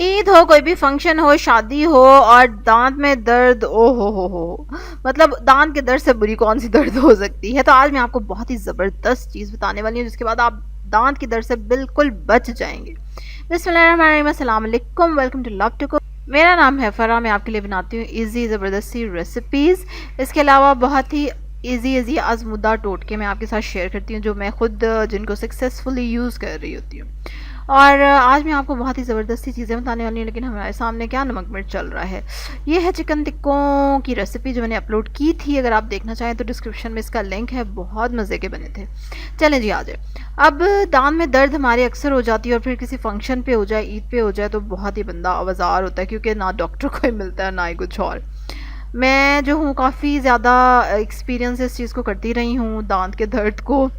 ईद हो, कोई भी फंक्शन हो, शादी हो और दांत में दर्द, ओ हो, मतलब दांत के दर्द से बुरी कौन सी दर्द हो सकती है। तो आज मैं आपको बहुत ही ज़बरदस्त चीज़ बताने वाली हूँ जिसके बाद आप दांत की दर्द से बिल्कुल बच जाएंगे। बिस्मिल्लाहिर्रहमानिर्रहीम, अस्सलाम वालेकुम, welcome to love to cook. मेरा नाम है फ़रा, मैं आपके लिए बनाती हूँ इजी ज़बरदस्ती रेसिपीज़। इसके अलावा बहुत ही इजी आजमुदा टोटके मैं आपके साथ शेयर करती हूँ जो मैं खुद जिनको सक्सेसफुली यूज़ कर रही होती हूँ। और आज मैं आपको बहुत ही ज़बरदस्ती चीज़ें बताने वाली हूँ, लेकिन हमारे सामने क्या नमक मिर्च चल रहा है। ये है चिकन टिक्कों की रेसिपी जो मैंने अपलोड की थी, अगर आप देखना चाहें तो डिस्क्रिप्शन में इसका लिंक है, बहुत मज़े के बने थे। चलें जी, आ जाए। अब दांत में दर्द हमारी अक्सर हो जाती है और फिर किसी फंक्शन पे हो जाए, ईद पे हो जाए तो बहुत ही बंदा आवाज़ार होता है, क्योंकि ना डॉक्टर कोई मिलता है ना ही कुछ और। मैं जो हूँ काफ़ी ज़्यादा एक्सपीरियंस इस चीज़ को करती रही हूँ, दांत के दर्द को।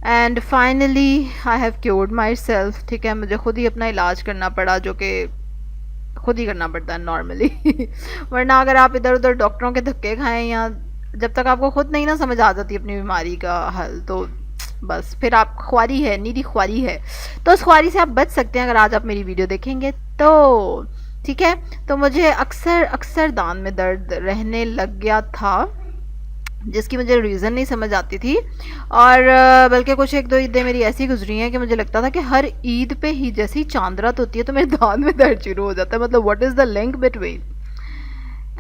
And finally I have cured my self. ठीक है, मुझे खुद ही अपना इलाज करना पड़ा, जो कि खुद ही करना पड़ता है नॉर्मली वरना अगर आप इधर उधर डॉक्टरों के धक्के खाएं या जब तक आपको खुद नहीं ना समझ आ जाती अपनी बीमारी का हल, तो बस फिर आप ख्वारी है, नीरी ख्वारी है। तो उस ख्वारी से आप बच सकते हैं अगर आज आप मेरी वीडियो देखेंगे तो। ठीक है, तो मुझे अक्सर अक्सर दांत में दर्द रहने लग गया था, जिसकी मुझे रीज़न नहीं समझ आती थी। और बल्कि कुछ एक दो ईदें मेरी ऐसी गुजरी हैं कि मुझे लगता था कि हर ईद पे ही जैसे ही चांद रात होती है तो मेरे दांत में दर्द शुरू हो जाता है, मतलब what is the link between.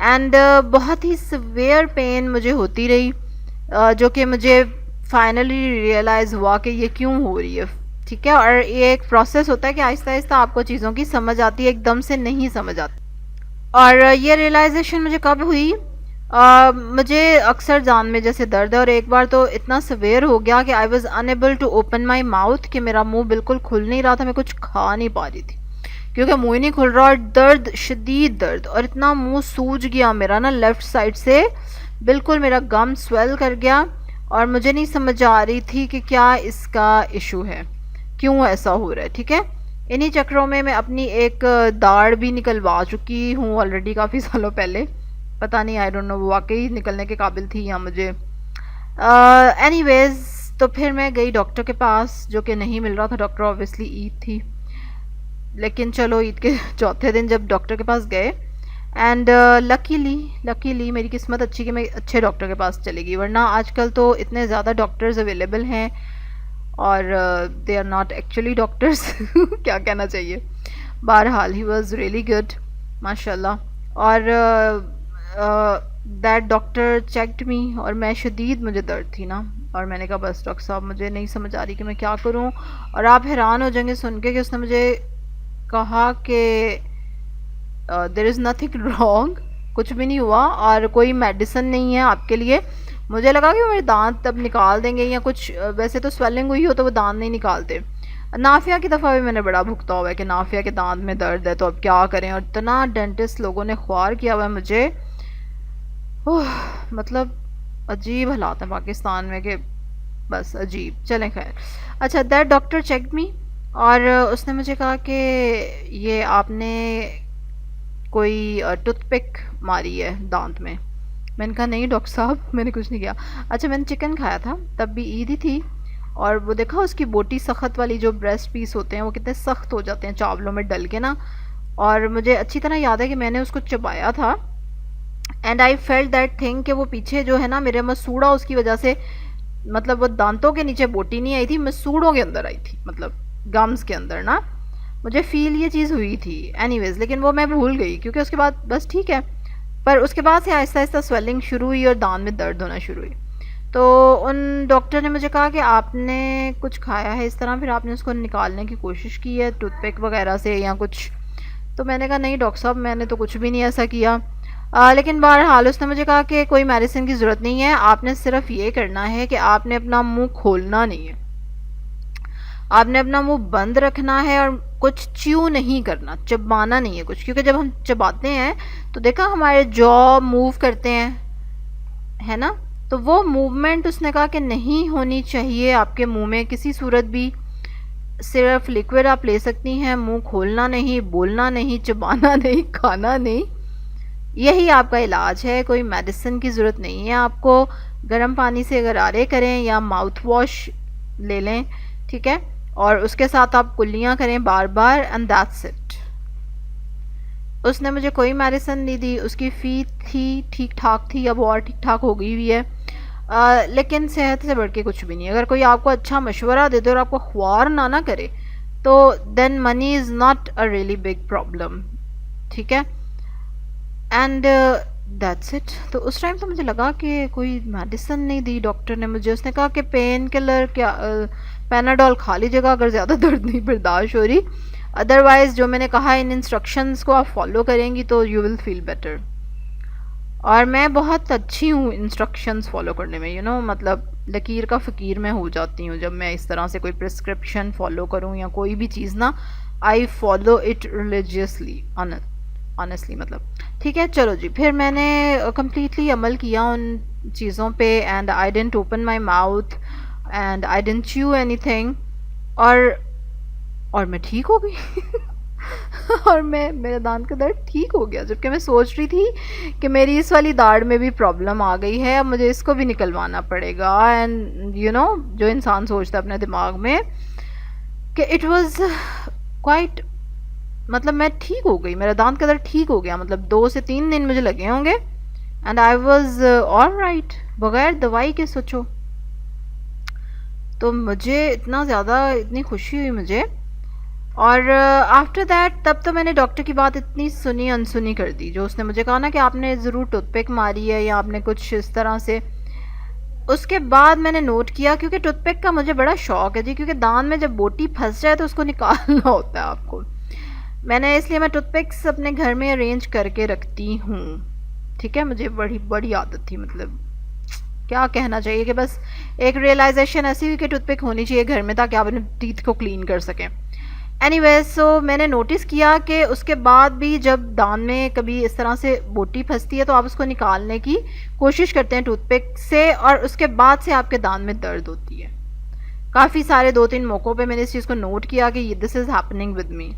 And बहुत ही सिवियर पेन मुझे होती रही, जो कि मुझे फाइनली रियलाइज़ हुआ कि ये क्यों हो रही है। ठीक है, और ये एक प्रोसेस होता है कि आहिस्ता आहिस्ता आपको चीज़ों की समझ आती है, एकदम से नहीं समझ आती। और ये रियलाइजेशन मुझे कब हुई, मुझे अक्सर जान में जैसे दर्द है और एक बार तो इतना सवेयर हो गया कि I was unable to open my mouth, कि मेरा मुंह बिल्कुल खुल नहीं रहा था, मैं कुछ खा नहीं पा रही थी क्योंकि मुंह ही नहीं खुल रहा। और दर्द, शदीद दर्द, और इतना मुंह सूज गया मेरा ना लेफ़्ट साइड से, बिल्कुल मेरा गम स्वेल कर गया। और मुझे नहीं समझ आ रही थी कि क्या इसका इशू है, क्यों ऐसा हो रहा है। ठीक है, इन्हीं चक्रों में मैं अपनी एक दाढ़ भी निकलवा चुकी हूँ ऑलरेडी काफ़ी सालों पहले। पता नहीं, आई डोंट नो वो वाकई निकलने के काबिल थी या मुझे। एनीवेज, तो फिर मैं गई डॉक्टर के पास, जो कि नहीं मिल रहा था डॉक्टर, ऑब्वियसली ईद थी। लेकिन चलो, ईद के चौथे दिन जब डॉक्टर के पास गए, एंड लकीली लकीली मेरी किस्मत अच्छी कि मैं अच्छे डॉक्टर के पास चली गई, वरना आजकल तो इतने ज़्यादा डॉक्टर्स अवेलेबल हैं और they are not actually doctors क्या कहना चाहिए। बहरहाल ही वॉज रियली गुड, माशाल्लाह। और दैट डॉक्टर चेक्ड मी, और मैं शदीद, मुझे दर्द थी ना, और मैंने कहा बस डॉक्टर साहब मुझे नहीं समझ आ रही कि मैं क्या करूं। और आप हैरान हो जाएंगे सुन के कि उसने मुझे कहा कि देर इज़ नथिंग रॉन्ग, कुछ भी नहीं हुआ और कोई मेडिसिन नहीं है आपके लिए। मुझे लगा कि मेरे दांत तब निकाल देंगे या कुछ, वैसे तो स्वेलिंग हुई हो तो वो दांत नहीं निकालते। नाफिया की दफ़ा भी मैंने बड़ा भुगता हुआ है कि नाफिया के दांत में दर्द है तो अब क्या करें, और इतना डेंटिस्ट लोगों ने ख्वार किया हुआ है मुझे। ओह, मतलब अजीब हालात हैं पाकिस्तान में कि बस अजीब। चलें खैर, अच्छा, दैट डॉक्टर चेक मी, और उसने मुझे कहा कि ये आपने कोई टूथपिक मारी है दांत में। मैंने कहा नहीं डॉक्टर साहब, मैंने कुछ नहीं किया। अच्छा, मैंने चिकन खाया था, तब भी ईद ही थी, और वो देखा उसकी बोटी सख्त वाली, जो ब्रेस्ट पीस होते हैं वो कितने सख्त हो जाते हैं चावलों में डल के ना। और मुझे अच्छी तरह याद है कि मैंने उसको चबाया था, and I felt that thing कि वो पीछे जो है ना मेरे मसूड़ा, उसकी वजह से, मतलब वो दांतों के नीचे बोटी नहीं आई थी, मसूड़ों के अंदर आई थी, मतलब गम्स के अंदर ना, मुझे फील ये चीज़ हुई थी। एनीवेज, लेकिन वो मैं भूल गई क्योंकि उसके बाद बस ठीक है। पर उसके बाद से आहिस्ता आहिस्ता स्वेलिंग शुरू हुई और दांत में दर्द होना शुरू हुई। तो उन डॉक्टर ने मुझे कहा कि आपने कुछ खाया है इस तरह, फिर आपने उसको निकालने की कोशिश की है टूथपिक वगैरह से या कुछ। तो मैंने कहा नहीं डॉक्टर साहब, मैंने तो कुछ भी नहीं ऐसा किया। लेकिन बहरहाल उसने मुझे कहा कि कोई मेडिसिन की ज़रूरत नहीं है, आपने सिर्फ ये करना है कि आपने अपना मुंह खोलना नहीं है, आपने अपना मुंह बंद रखना है और कुछ च्यू नहीं करना, चबाना नहीं है कुछ, क्योंकि जब हम चबाते हैं तो देखा हमारे जॉ मूव करते हैं, है ना। तो वो मूवमेंट उसने कहा कि नहीं होनी चाहिए आपके मुंह में किसी सूरत भी। सिर्फ लिक्विड आप ले सकती हैं, मुंह खोलना नहीं, बोलना नहीं, चबाना नहीं, खाना नहीं। यही आपका इलाज है, कोई मेडिसिन की ज़रूरत नहीं है आपको। गर्म पानी से गरारे करें या माउथ वॉश ले लें, ठीक है, और उसके साथ आप कुल्लियाँ करें बार बार, एंड दैट्स इट। उसने मुझे कोई मेडिसिन नहीं दी, उसकी फ़ी थी ठीक-ठाक थी, अब वो और ठीक-ठाक हो गई हुई है। लेकिन सेहत से बढ़ के कुछ भी नहीं है। अगर कोई आपको अच्छा मशवरा दे दे और आपको ख्वार ना करे, तो then money is not a really big problem, ठीक है? And that's it. तो उस टाइम तो मुझे लगा कि कोई मेडिसिन नहीं दी डॉक्टर ने मुझे। उसने कहा कि पेन किलर क्या, पैनाडोल खा लीजिएगा अगर ज़्यादा दर्द नहीं बर्दाश्त हो रही, अदरवाइज़ जो मैंने कहा इन इंस्ट्रक्शंस को आप फॉलो करेंगी तो यू विल फील बेटर। और मैं बहुत अच्छी हूँ इंस्ट्रक्शंस फॉलो करने में, मतलब लकीर का फ़कीर मैं हो जाती हूँ जब मैं इस तरह से कोई प्रिस्क्रिप्शन फॉलो करूँ या कोई भी चीज़ ना, I follow it religiously, honestly मतलब। ठीक है, चलो जी, फिर मैंने कम्प्लीटली अमल किया उन चीज़ों पे, and I didn't open my mouth and I didn't chew anything, और मैं ठीक हो गई। और मैं, मेरा दांत का दर्द ठीक हो गया, जबकि मैं सोच रही थी कि मेरी इस वाली दाढ़ में भी प्रॉब्लम आ गई है, अब मुझे इसको भी निकलवाना पड़ेगा। एंड जो इंसान सोचता है अपने दिमाग में कि इट वाज क्वाइट, मतलब मैं ठीक हो गई, मेरा दांत का दर्द ठीक हो गया, मतलब 2 से 3 दिन मुझे लगे होंगे, and I was all right, बगैर दवाई के, सोचो। तो मुझे इतना ज़्यादा, इतनी खुशी हुई मुझे। और आफ्टर दैट, तब तो मैंने डॉक्टर की बात इतनी सुनी अनसुनी कर दी। जो उसने मुझे कहा ना कि आपने ज़रूर टूथपिक मारी है या आपने कुछ इस तरह से, उसके बाद मैंने नोट किया, क्योंकि टूथपिक का मुझे बड़ा शौक है जी, क्योंकि दांत में जब बोटी फंस जाए तो उसको निकालना होता है आपको। मैंने, इसलिए मैं टूथपिक्स अपने घर में अरेंज करके रखती हूँ। ठीक है, मुझे बड़ी बड़ी आदत थी, मतलब क्या कहना चाहिए कि बस एक रियलाइजेशन ऐसी हुई कि टूथपिक होनी चाहिए घर में ताकि आप अपने टीथ को क्लीन कर सकें। एनीवेज, सो मैंने नोटिस किया कि उसके बाद भी जब दांत में कभी इस तरह से बोटी फंसती है तो आप उसको निकालने की कोशिश करते हैं टूथपिक से, और उसके बाद से आपके दांत में दर्द होती है। काफ़ी सारे 2-3 मौक़ों पे मैंने इस चीज़ को नोट किया कि this is happening with me.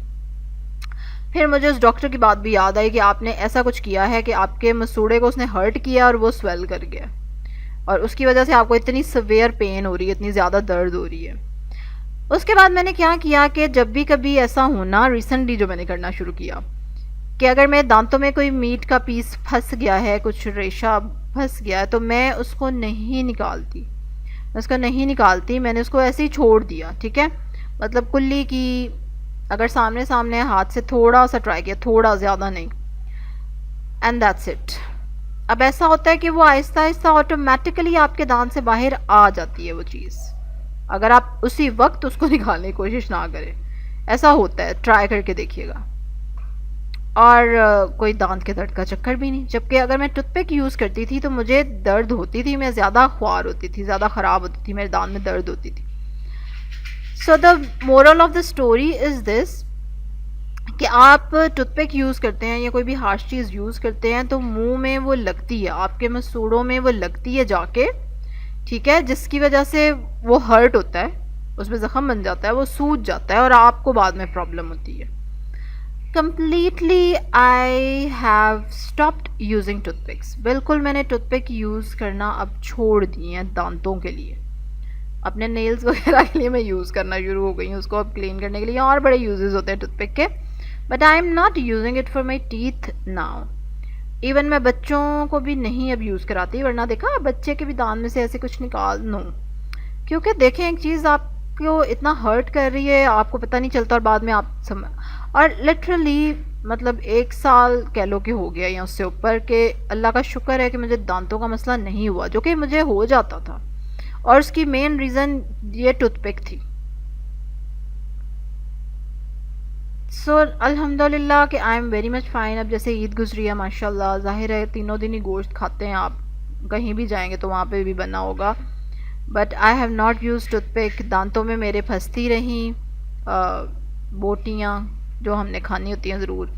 फिर मुझे उस डॉक्टर की बात भी याद आई कि आपने ऐसा कुछ किया है कि आपके मसूड़े को उसने हर्ट किया और वो स्वेल कर गया, और उसकी वजह से आपको इतनी सवेयर पेन हो रही है, इतनी ज़्यादा दर्द हो रही है। उसके बाद मैंने क्या किया कि जब भी कभी ऐसा होना, रिसेंटली जो मैंने करना शुरू किया, कि अगर मेरे दांतों में कोई मीट का पीस फंस गया है, कुछ रेशा फंस गया है, तो मैं उसको नहीं निकालती, मैंने उसको ऐसे ही छोड़ दिया। ठीक है, मतलब कुल्ली की, अगर सामने सामने हाथ से थोड़ा सा ट्राई किया, थोड़ा, ज़्यादा नहीं, एंड दैट्स इट। अब ऐसा होता है कि वो आहिस्ता आहिस्ता ऑटोमेटिकली आपके दांत से बाहर आ जाती है वो चीज़, अगर आप उसी वक्त उसको निकालने की कोशिश ना करें। ऐसा होता है, ट्राई करके देखिएगा। और कोई दांत के दर्द का चक्कर भी नहीं। जबकि अगर मैं टूथपिक यूज़ करती थी तो मुझे दर्द होती थी, मैं ज़्यादा ख्वार होती थी, ज़्यादा ख़राब होती थी, मेरे दांत में दर्द होती थी। So the moral of the story is this, कि आप टूथपिक यूज़ करते हैं या कोई भी हार्श चीज़ यूज़ करते हैं तो मुंह में वो लगती है, आपके मसूड़ों में वो लगती है जाके, ठीक है, जिसकी वजह से वो हर्ट होता है, उसमें ज़ख़म बन जाता है, वो सूज जाता है और आपको बाद में प्रॉब्लम होती है। Completely I have stopped using toothpicks. बिल्कुल मैंने टूथपिक यूज़ करना अब छोड़ दिए हैं दांतों के लिए। अपने नेल्स वगैरह के लिए मैं यूज़ करना शुरू हो गई हूँ, उसको अब क्लीन करने के लिए, और बड़े यूजेस होते हैं टूथपिक के, but I am not using it for my teeth now. Even मैं बच्चों को भी नहीं अब यूज़ कराती, वरना देखा बच्चे के भी दांत में से ऐसे कुछ निकाल नो, क्योंकि देखें एक चीज़ आपको इतना हर्ट कर रही है, आपको पता नहीं चलता, और बाद में आप और लिटरली मतलब 1 साल कह लो कि हो गया या उससे ऊपर, के अल्लाह का शुक्र है कि मुझे दांतों का मसला नहीं हुआ, जो कि मुझे हो जाता था, और उसकी मेन रीज़न ये टूथपिक थी। सो अल्हम्दुलिल्लाह कि I am very much fine. अब जैसे ईद गुजरी है माशाल्लाह, ज़ाहिर है तीनों दिन ही गोश्त खाते हैं, आप कहीं भी जाएंगे तो वहाँ पे भी बना होगा, but I have not use toothpick. दांतों में मेरे फंसती रहीं बोटियाँ जो हमने खानी होती हैं ज़रूर,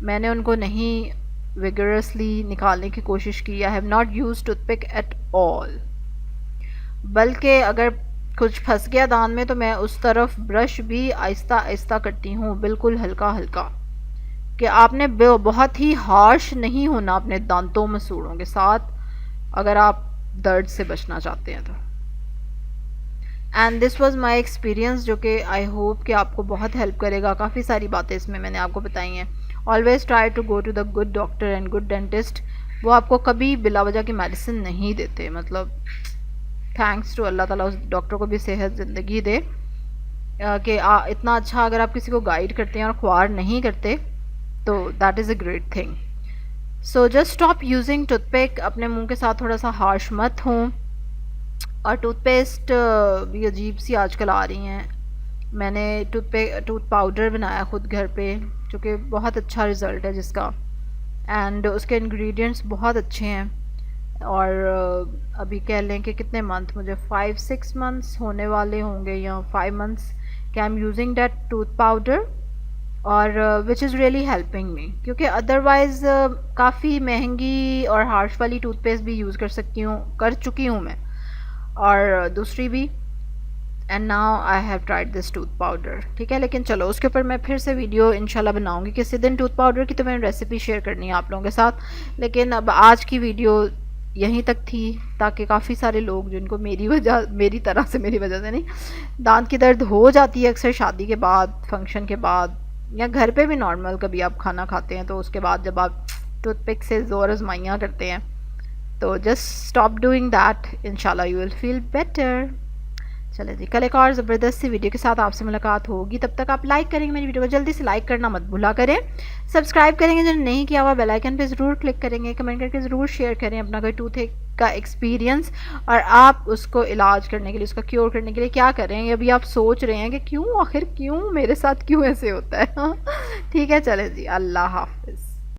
मैंने उनको नहीं विगरसली निकालने की कोशिश की। I have not use toothpick at all, बल्कि अगर कुछ फंस गया दांत में तो मैं उस तरफ ब्रश भी आहिस्ता आहिस्ता करती हूँ, बिल्कुल हल्का हल्का, कि आपने बहुत ही हार्श नहीं होना अपने दांतों मसूड़ों के साथ अगर आप दर्द से बचना चाहते हैं तो। And this was my experience, जो कि आई होप कि आपको बहुत हेल्प करेगा। काफ़ी सारी बातें इसमें मैंने आपको बताई हैं, always try to go to the good doctor and good dentist. वो आपको कभी बिला वजह की मेडिसिन नहीं देते। मतलब थैंक्स टू अल्लाह ताला उस डॉक्टर को भी सेहत ज़िंदगी दे कि इतना अच्छा अगर आप किसी को गाइड करते हैं और ख्वार नहीं करते तो that is a great thing. So just stop using toothpick. अपने मुंह के साथ थोड़ा सा हार्श मत हों। और टूथपेस्ट भी अजीब सी आजकल आ रही हैं। मैंने टूथ पाउडर बनाया खुद घर पे, जो कि बहुत अच्छा रिज़ल्ट है जिसका, एंड उसके इंग्रेडिएंट्स बहुत अच्छे हैं। और अभी कह लें कि कितने मंथ, मुझे 5-6 मंथ्स होने वाले होंगे या 5 मंथ्स कि I am using that tooth powder, और which is really helping me, क्योंकि अदरवाइज़ काफ़ी महंगी और हार्श वाली टूथपेस्ट भी यूज़ कर चुकी हूँ मैं, और दूसरी भी। And now I have tried this tooth powder. ठीक है, लेकिन चलो उसके ऊपर मैं फिर से वीडियो इंशाल्लाह बनाऊंगी किसी दिन। टूथ पाउडर की तो मैंने रेसिपी शेयर करनी है आप लोगों के साथ, लेकिन अब आज की वीडियो यहीं तक थी, ताकि काफ़ी सारे लोग जिनको मेरी वजह से नहीं, दांत की दर्द हो जाती है अक्सर शादी के बाद, फंक्शन के बाद, या घर पे भी नॉर्मल कभी आप खाना खाते हैं तो उसके बाद जब आप टूथपिक से ज़ोर आजमाइयाँ करते हैं, तो जस्ट स्टॉप डूइंग दैट, इंशाल्लाह यू विल फील बेटर। चले जी, कल एक और ज़बरदस्त सी वीडियो के साथ आपसे मुलाकात होगी। तब तक आप लाइक करेंगे मेरी वीडियो को, जल्दी से लाइक करना मत भूला करें। सब्सक्राइब करेंगे जिन्होंने नहीं किया हुआ, बेल आइकन पे ज़रूर क्लिक करेंगे। कमेंट करके ज़रूर शेयर करें अपना कोई टूथ का एक्सपीरियंस, और आप उसको इलाज करने के लिए, उसका क्योर करने के लिए क्या करें। अभी आप सोच रहे हैं कि क्यों, आखिर क्यों मेरे साथ क्यों ऐसे होता है। ठीक है, चले जी, अल्लाह हाफिज़।